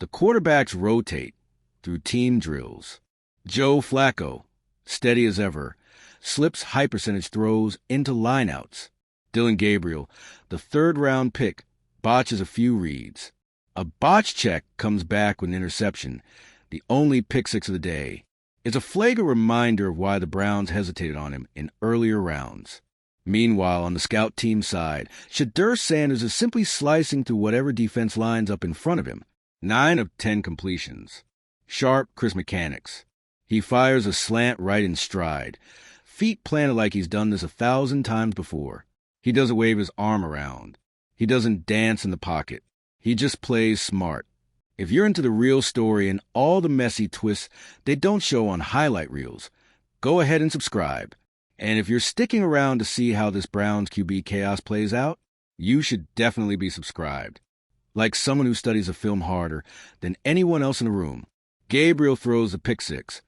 The quarterbacks rotate through team drills. Joe Flacco, steady as ever, slips high percentage throws into lineouts. Dillon Gabriel, the third-round pick, botches a few reads. A botch check comes back with an interception, the only pick six of the day. It's a flagrant reminder of why the Browns hesitated on him in earlier rounds. Meanwhile, on the scout team side, Shedeur Sanders is simply slicing through whatever defense lines up in front of him. 9 of 10 completions. Sharp, crisp mechanics. He fires a slant right in stride. Feet planted like he's done this 1,000 times before. He doesn't wave his arm around. He doesn't dance in the pocket. He just plays smart. If you're into the real story and all the messy twists they don't show on highlight reels, go ahead and subscribe. And if you're sticking around to see how this Browns QB chaos plays out, you should definitely be subscribed. Like someone who studies a film harder than anyone else in the room, Gabriel throws the pick six.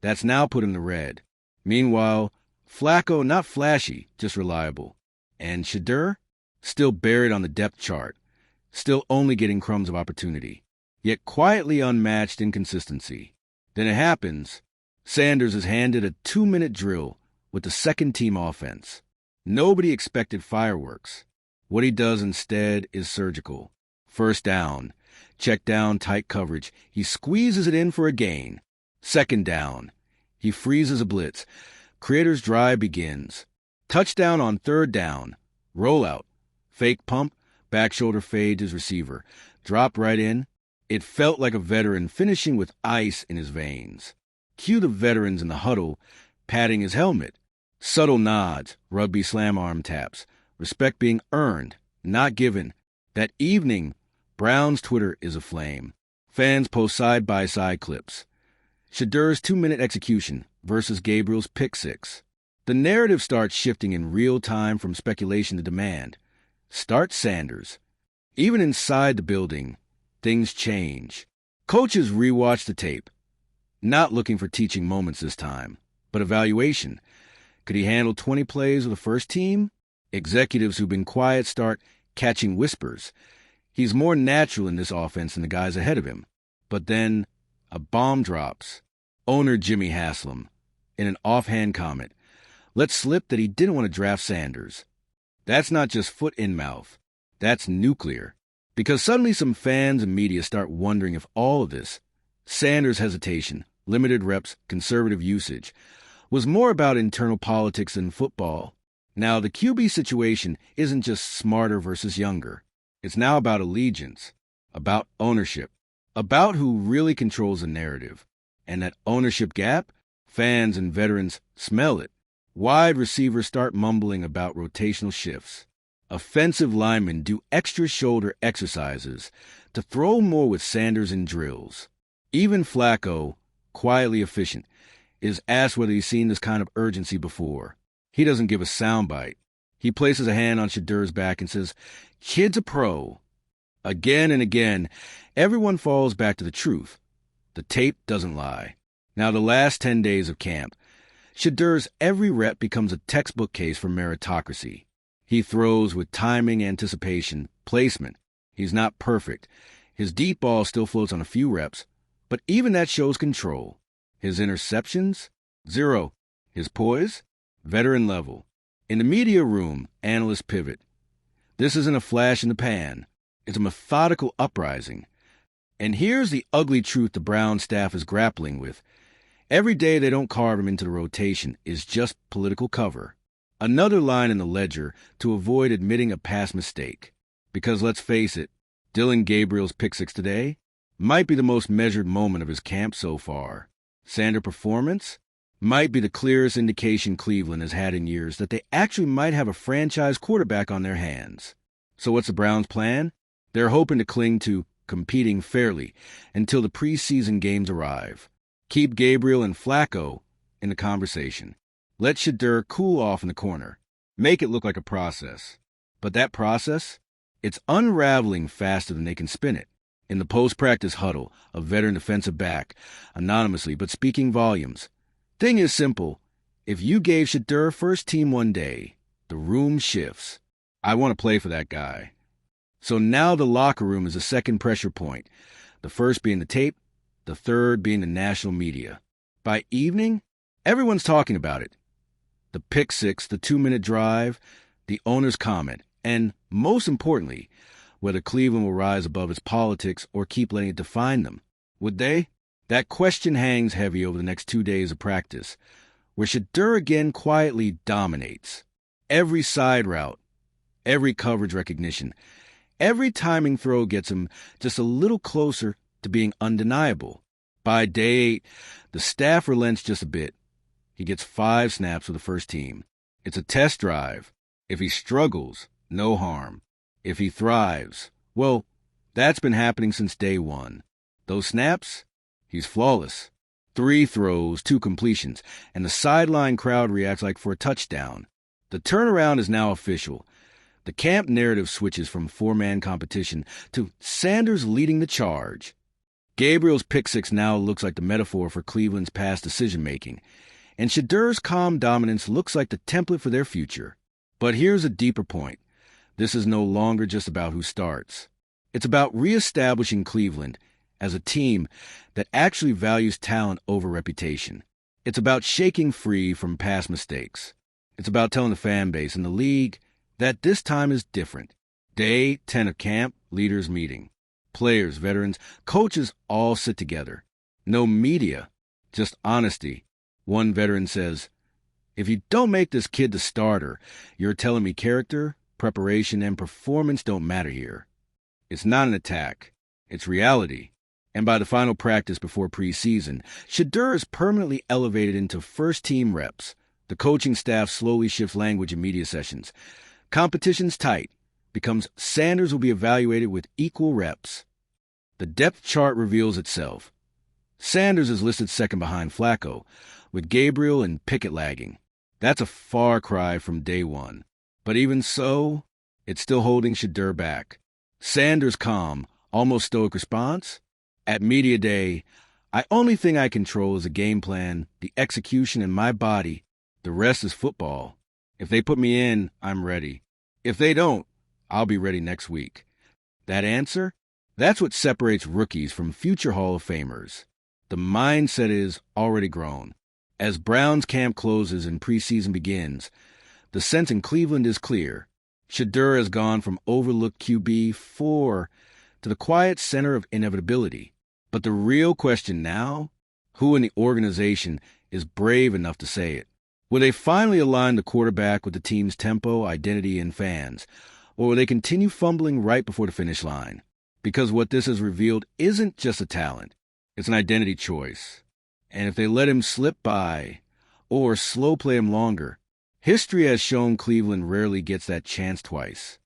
That's now put him to red. Meanwhile, Flacco, not flashy, just reliable. And Shedeur, still buried on the depth chart, still only getting crumbs of opportunity, yet quietly unmatched inconsistency. Then it happens. Sanders is handed a 2-minute drill with the second-team offense. Nobody expected fireworks. What he does instead is surgical. First down. Check down, tight coverage. He squeezes it in for a gain. Second down. He freezes a blitz. Creator's drive begins. Touchdown on third down. Rollout. Fake pump. Back shoulder fade to his receiver. Dropped right in. It felt like a veteran finishing with ice in his veins. Cue the veterans in the huddle, patting his helmet. Subtle nods, rugby slam arm taps. Respect being earned, not given. That evening, Brown's Twitter is aflame. Fans post side-by-side clips. Shedeur's 2-minute execution versus Gabriel's pick six. The narrative starts shifting in real time from speculation to demand. Start Sanders. Even inside the building, things change. Coaches rewatch the tape, not looking for teaching moments this time, but evaluation. Could he handle 20 plays with the first team? Executives who've been quiet start catching whispers. He's more natural in this offense than the guys ahead of him. But then a bomb drops. Owner Jimmy Haslam, in an offhand comment, let slip that he didn't want to draft Sanders. That's not just foot in mouth. That's nuclear. Because suddenly some fans and media start wondering if all of this, Sanders' hesitation, limited reps, conservative usage, was more about internal politics than football. Now, the QB situation isn't just smarter versus younger. It's now about allegiance, about ownership, about who really controls the narrative. And that ownership gap, fans and veterans smell it. Wide receivers start mumbling about rotational shifts. Offensive linemen do extra shoulder exercises to throw more with Sanders in drills. Even Flacco, quietly efficient, is asked whether he's seen this kind of urgency before. He doesn't give a soundbite. He places a hand on Shedeur's back and says, "Kid's a pro." Again and again, everyone falls back to the truth. The tape doesn't lie. Now, the last 10 days of camp, Shedeur's every rep becomes a textbook case for meritocracy. He throws with timing, anticipation, placement. He's not perfect. His deep ball still floats on a few reps, but even that shows control. His interceptions? 0. His poise? Veteran level. In the media room, analysts pivot. This isn't a flash in the pan. It's a methodical uprising. And here's the ugly truth the Brown staff is grappling with. Every day they don't carve him into the rotation is just political cover. Another line in the ledger to avoid admitting a past mistake. Because let's face it, Dillon Gabriel's pick six today might be the most measured moment of his camp so far. Sanders' performance might be the clearest indication Cleveland has had in years that they actually might have a franchise quarterback on their hands. So what's the Browns' plan? They're hoping to cling to competing fairly until the preseason games arrive. Keep Gabriel and Flacco in the conversation. Let Shedeur cool off in the corner. Make it look like a process. But that process, it's unraveling faster than they can spin it. In the post-practice huddle, a veteran defensive back, anonymously but speaking volumes. Thing is simple. If you gave Shedeur first team one day, the room shifts. I want to play for that guy. So now the locker room is a second pressure point. the first being the tape, the third being the national media. By evening, everyone's talking about it. The pick six, the 2-minute drive, the owner's comment, and most importantly, whether Cleveland will rise above its politics or keep letting it define them. Would they? That question hangs heavy over the next 2 days of practice, where Shedeur again quietly dominates. Every side route, every coverage recognition, every timing throw gets him just a little closer to being undeniable. By day 8, the staff relents just a bit. He gets 5 snaps with the first team. It's a test drive. If he struggles, no harm. If he thrives, well, that's been happening since day 1. Those snaps, he's flawless. 3 throws, 2 completions, and the sideline crowd reacts like for a touchdown. The turnaround is now official. The camp narrative switches from 4-man competition to Sanders leading the charge. Gabriel's pick six now looks like the metaphor for Cleveland's past decision-making, and Shedeur's calm dominance looks like the template for their future. But here's a deeper point. This is no longer just about who starts. It's about reestablishing Cleveland as a team that actually values talent over reputation. It's about shaking free from past mistakes. It's about telling the fan base and the league that this time is different. Day 10 of camp, leaders meeting. Players, veterans, coaches all sit together. No media, just honesty. One veteran says, "If you don't make this kid the starter, you're telling me character, preparation, and performance don't matter here." It's not an attack. It's reality. And by the final practice before preseason, Shedeur is permanently elevated into first-team reps. The coaching staff slowly shifts language in media sessions. Competition's tight. Becomes Sanders will be evaluated with equal reps. The depth chart reveals itself. Sanders is listed second behind Flacco, with Gabriel and Pickett lagging. That's a far cry from day 1. But even so, it's still holding Shedeur back. Sanders' calm, almost stoic response? At media day, "I only thing I control is the game plan, the execution, and my body. The rest is football. If they put me in, I'm ready. If they don't, I'll be ready next week." That answer? That's what separates rookies from future Hall of Famers. The mindset is already grown. As Browns camp closes and preseason begins, the sense in Cleveland is clear. Shedeur has gone from overlooked QB4 to the quiet center of inevitability. But the real question now, who in the organization is brave enough to say it? Will they finally align the quarterback with the team's tempo, identity, and fans? Or will they continue fumbling right before the finish line? Because what this has revealed isn't just a talent. It's an identity choice. And if they let him slip by, or slow play him longer, history has shown Cleveland rarely gets that chance twice.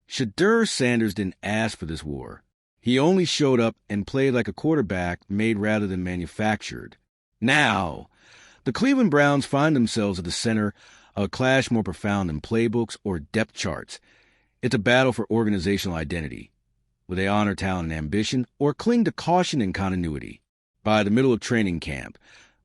Shedeur Sanders didn't ask for this war. He only showed up and played like a quarterback made rather than manufactured. Now, the Cleveland Browns find themselves at the center of a clash more profound than playbooks or depth charts. It's a battle for organizational identity. Will they honor talent and ambition, or cling to caution and continuity? By the middle of training camp,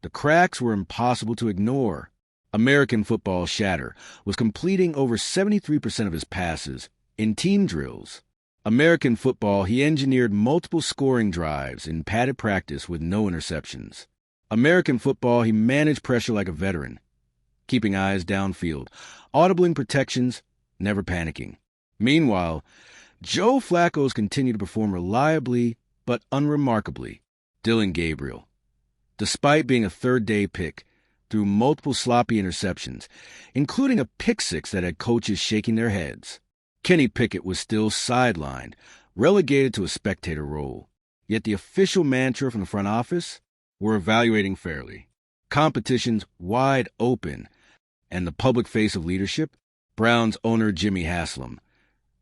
the cracks were impossible to ignore. American football Shedeur was completing over 73% of his passes in team drills. American football, he engineered multiple scoring drives in padded practice with no interceptions. American football, he managed pressure like a veteran, keeping eyes downfield, audibling protections, never panicking. Meanwhile, Joe Flacco's continued to perform reliably but unremarkably. Dillon Gabriel, despite being a third-day pick, threw multiple sloppy interceptions, including a pick six that had coaches shaking their heads. Kenny Pickett was still sidelined, relegated to a spectator role. Yet the official mantra from the front office? We're evaluating fairly. Competition's wide open. And the public face of leadership? Browns owner Jimmy Haslam,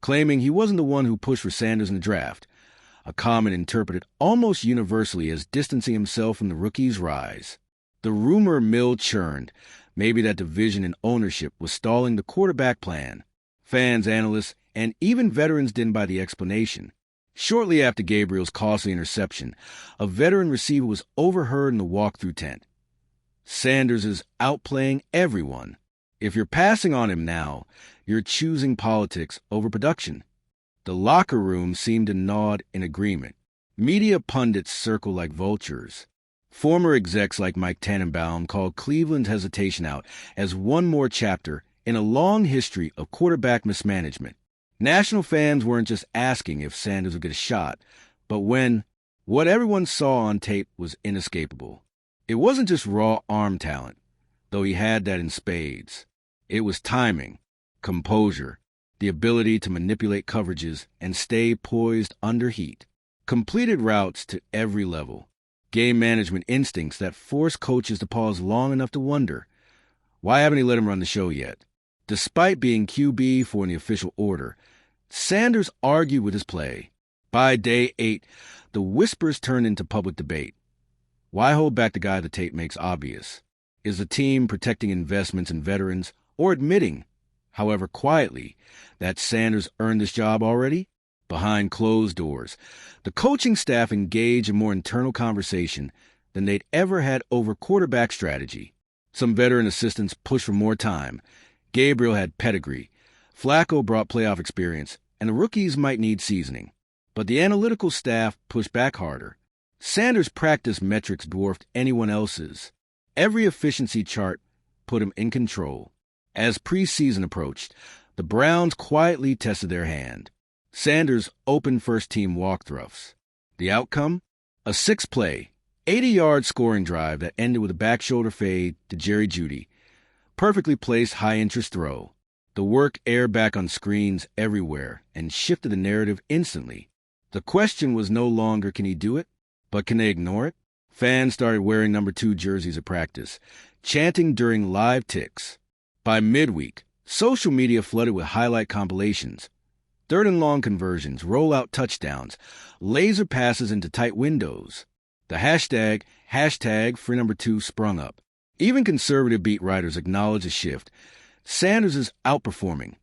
claiming he wasn't the one who pushed for Sanders in the draft, a comment interpreted almost universally as distancing himself from the rookie's rise. The rumor mill churned, maybe that division in ownership was stalling the quarterback plan. Fans, analysts, and even veterans didn't buy the explanation. Shortly after Gabriel's costly interception, a veteran receiver was overheard in the walk-through tent. Sanders is outplaying everyone. If you're passing on him now, you're choosing politics over production. The locker room seemed to nod in agreement. Media pundits circle like vultures. Former execs like Mike Tannenbaum called Cleveland's hesitation out as one more chapter in a long history of quarterback mismanagement. National fans weren't just asking if Sanders would get a shot, but when what everyone saw on tape was inescapable. It wasn't just raw arm talent, though he had that in spades. It was timing, composure, the ability to manipulate coverages and stay poised under heat. Completed routes to every level. Game management instincts that force coaches to pause long enough to wonder, why haven't he let him run the show yet? Despite being QB for the official order, Sanders argued with his play. By day 8, the whispers turned into public debate. Why hold back the guy the tape makes obvious? Is the team protecting investments in veterans or admitting, however quietly, that Sanders earned this job already? Behind closed doors, the coaching staff engaged in more internal conversation than they'd ever had over quarterback strategy. Some veteran assistants pushed for more time. Gabriel had pedigree. Flacco brought playoff experience, and the rookies might need seasoning. But the analytical staff pushed back harder. Sanders' practice metrics dwarfed anyone else's. Every efficiency chart put him in control. As preseason approached, the Browns quietly tested their hand. Sanders opened first-team walk-throughs. The outcome? A 6-play, 80-yard scoring drive that ended with a back-shoulder fade to Jerry Jeudy. Perfectly placed high-interest throw. The work aired back on screens everywhere and shifted the narrative instantly. The question was no longer can he do it, but can they ignore it? Fans started wearing number 2 jerseys at practice, chanting during live ticks. By midweek, social media flooded with highlight compilations. 3rd and long conversions, rollout touchdowns, laser passes into tight windows. The hashtag free number 2 sprung up. Even conservative beat writers acknowledged the shift. Sanders is outperforming.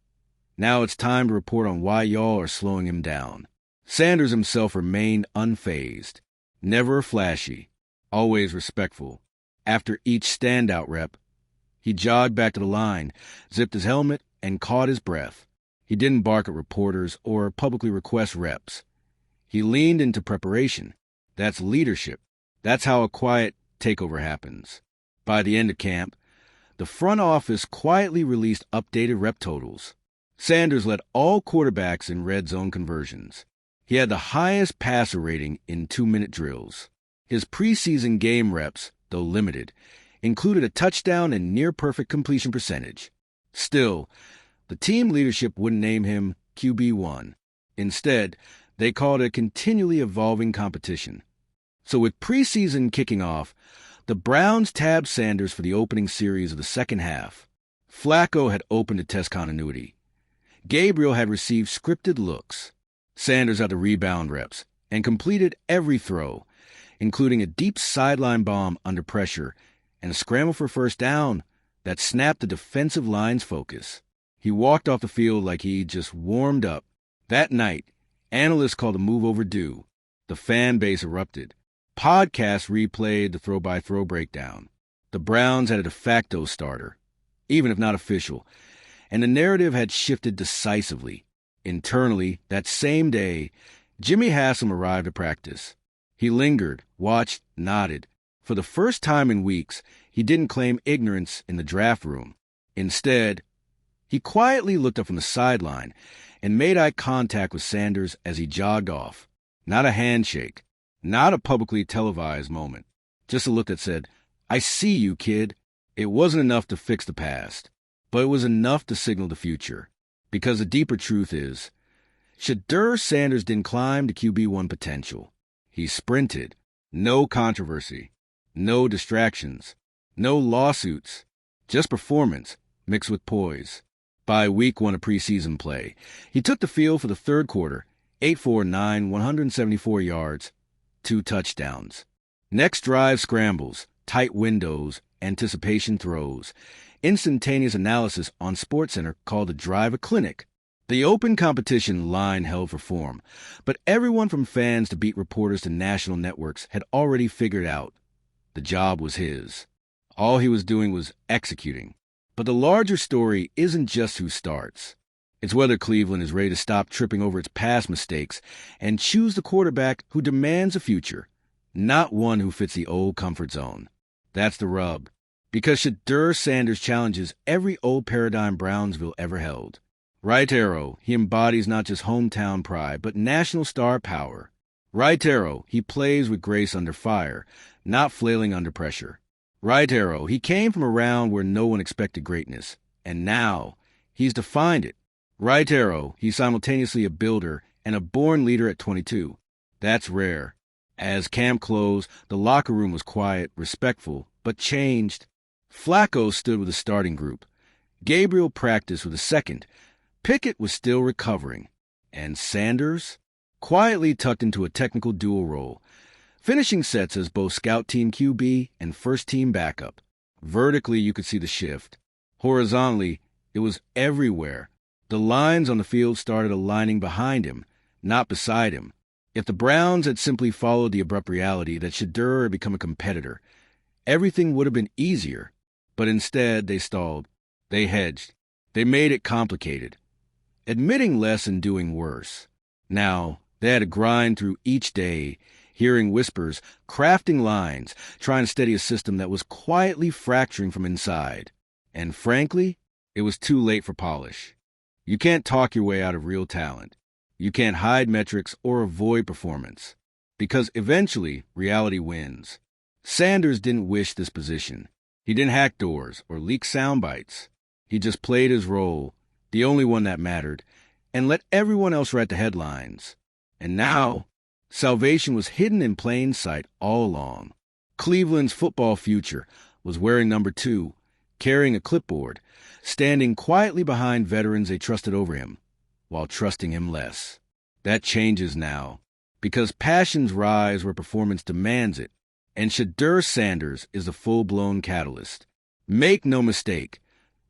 Now it's time to report on why y'all are slowing him down. Sanders himself remained unfazed. Never flashy. Always respectful. After each standout rep, he jogged back to the line, zipped his helmet, and caught his breath. He didn't bark at reporters or publicly request reps. He leaned into preparation. That's leadership. That's how a quiet takeover happens. By the end of camp, the front office quietly released updated rep totals. Sanders led all quarterbacks in red zone conversions. He had the highest passer rating in 2-minute drills. His preseason game reps, though limited, included a touchdown and near-perfect completion percentage. Still, the team leadership wouldn't name him QB1. Instead, they called it a continually evolving competition. So with preseason kicking off, the Browns tabbed Sanders for the opening series of the second half. Flacco had opened to test continuity. Gabriel had received scripted looks. Sanders had the rebound reps and completed every throw, including a deep sideline bomb under pressure and a scramble for first down that snapped the defensive line's focus. He walked off the field like he just warmed up. That night, analysts called the move overdue. The fan base erupted. Podcasts replayed the throw-by-throw breakdown. The Browns had a de facto starter, even if not official, and the narrative had shifted decisively. Internally, that same day, Jimmy Haslam arrived at practice. He lingered, watched, nodded. For the first time in weeks, he didn't claim ignorance in the draft room. Instead, he quietly looked up from the sideline and made eye contact with Sanders as he jogged off. Not a handshake, not a publicly televised moment, just a look that said, "I see you, kid." It wasn't enough to fix the past, but it was enough to signal the future. Because the deeper truth is, Shedeur Sanders didn't climb to QB1 potential. He sprinted. No controversy. No distractions. No lawsuits. Just performance mixed with poise. By week 1 of preseason play, he took the field for the third quarter, 8-4-9, 174 yards, 2 touchdowns. Next drive scrambles, tight windows, anticipation throws. Instantaneous analysis on SportsCenter called the drive a clinic. The open competition line held for form, but everyone from fans to beat reporters to national networks had already figured out the job was his. All he was doing was executing. But the larger story isn't just who starts. It's whether Cleveland is ready to stop tripping over its past mistakes and choose the quarterback who demands a future, not one who fits the old comfort zone. That's the rub. Because Shedeur Sanders challenges every old paradigm Brownsville ever held. Right arrow, he embodies not just hometown pride, but national star power. Right arrow, he plays with grace under fire, not flailing under pressure. Right arrow, he came from around where no one expected greatness, and now he's defined it. Right arrow, he's simultaneously a builder and a born leader at 22. That's rare. As camp closed, the locker room was quiet, respectful, but changed. Flacco stood with the starting group. Gabriel practiced with the second. Pickett was still recovering. And Sanders? Quietly tucked into a technical dual role, finishing sets as both scout team QB and first team backup. Vertically, you could see the shift. Horizontally, it was everywhere. The lines on the field started aligning behind him, not beside him. If the Browns had simply followed the abrupt reality that Shedeur had become a competitor, everything would have been easier. But instead, they stalled. They hedged. They made it complicated, admitting less and doing worse. Now, they had to grind through each day, hearing whispers, crafting lines, trying to steady a system that was quietly fracturing from inside. And frankly, it was too late for polish. You can't talk your way out of real talent. You can't hide metrics or avoid performance. Because eventually, reality wins. Sanders didn't wish this position. He didn't hack doors or leak sound bites. He just played his role, the only one that mattered, and let everyone else write the headlines. And now, salvation was hidden in plain sight all along. Cleveland's football future was wearing number 2, carrying a clipboard, standing quietly behind veterans they trusted over him, while trusting him less. That changes now, because passions rise where performance demands it, and Shedeur Sanders is the full-blown catalyst. Make no mistake,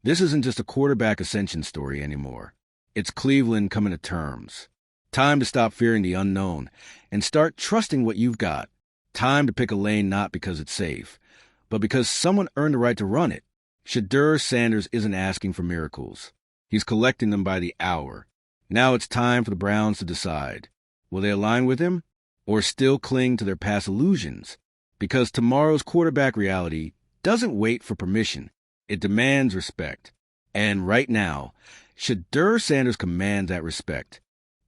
this isn't just a quarterback ascension story anymore. It's Cleveland coming to terms. Time to stop fearing the unknown and start trusting what you've got. Time to pick a lane not because it's safe, but because someone earned the right to run it. Shedeur Sanders isn't asking for miracles. He's collecting them by the hour. Now it's time for the Browns to decide. Will they align with him or still cling to their past illusions? Because tomorrow's quarterback reality doesn't wait for permission. It demands respect. And right now, Shedeur Sanders commands that respect.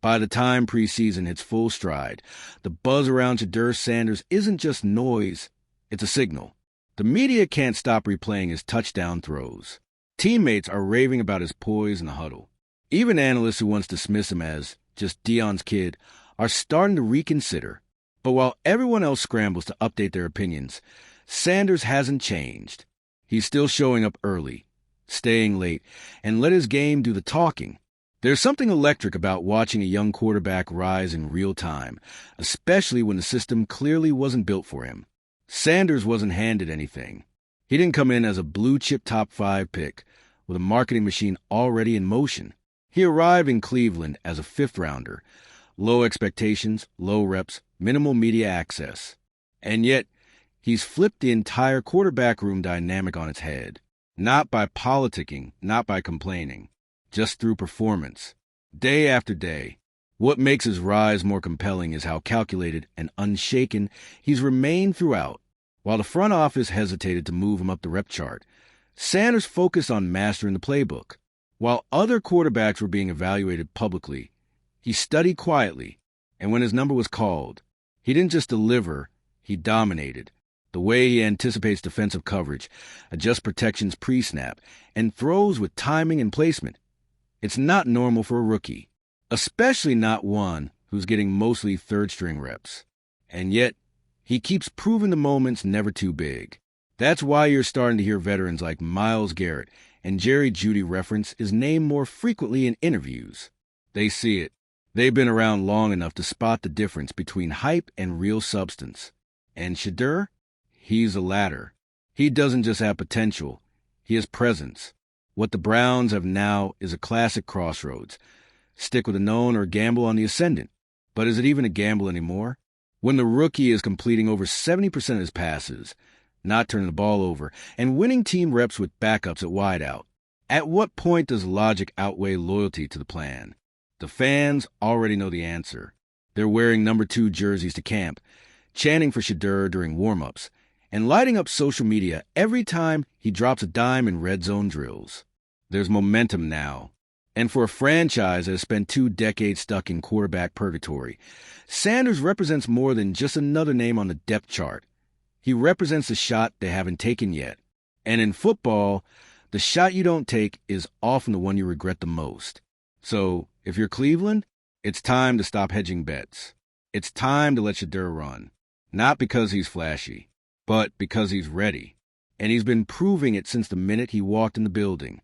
By the time preseason hits full stride, the buzz around Shedeur Sanders isn't just noise, it's a signal. The media can't stop replaying his touchdown throws. Teammates are raving about his poise in the huddle. Even analysts who once dismissed him as just Dion's kid are starting to reconsider. But while everyone else scrambles to update their opinions, Sanders hasn't changed. He's still showing up early, staying late, and let his game do the talking. There's something electric about watching a young quarterback rise in real time, especially when the system clearly wasn't built for him. Sanders wasn't handed anything. He didn't come in as a blue-chip top 5 pick with a marketing machine already in motion. He arrived in Cleveland as a 5th-rounder. Low expectations, low reps, minimal media access. And yet, he's flipped the entire quarterback room dynamic on its head. Not by politicking, not by complaining. Just through performance. Day after day. What makes his rise more compelling is how calculated and unshaken he's remained throughout. While the front office hesitated to move him up the rep chart, Sanders focused on mastering the playbook. While other quarterbacks were being evaluated publicly, he studied quietly, and when his number was called, he didn't just deliver, he dominated. The way he anticipates defensive coverage, adjusts protections pre-snap, and throws with timing and placement. It's not normal for a rookie, especially not one who's getting mostly third-string reps. And yet, he keeps proving the moment's never too big. That's why you're starting to hear veterans like Myles Garrett and Jerry Jeudy reference his name more frequently in interviews. They see it. They've been around long enough to spot the difference between hype and real substance. And Shedeur? He's the latter. He doesn't just have potential, he has presence. What the Browns have now is a classic crossroads. Stick with the known or gamble on the ascendant. But is it even a gamble anymore? When the rookie is completing over 70% of his passes, not turning the ball over, and winning team reps with backups at wideout, At what point does logic outweigh loyalty to the plan? The fans already know the answer. They're wearing number 2 jerseys to camp, chanting for Shedeur during warm-ups, and lighting up social media every time he drops a dime in red zone drills. There's momentum now. And for a franchise that has spent 2 decades stuck in quarterback purgatory, Sanders represents more than just another name on the depth chart. He represents the shot they haven't taken yet. And in football, the shot you don't take is often the one you regret the most. So, if you're Cleveland, it's time to stop hedging bets. It's time to let Shedeur run. Not because he's flashy, but because he's ready. And he's been proving it since the minute he walked in the building.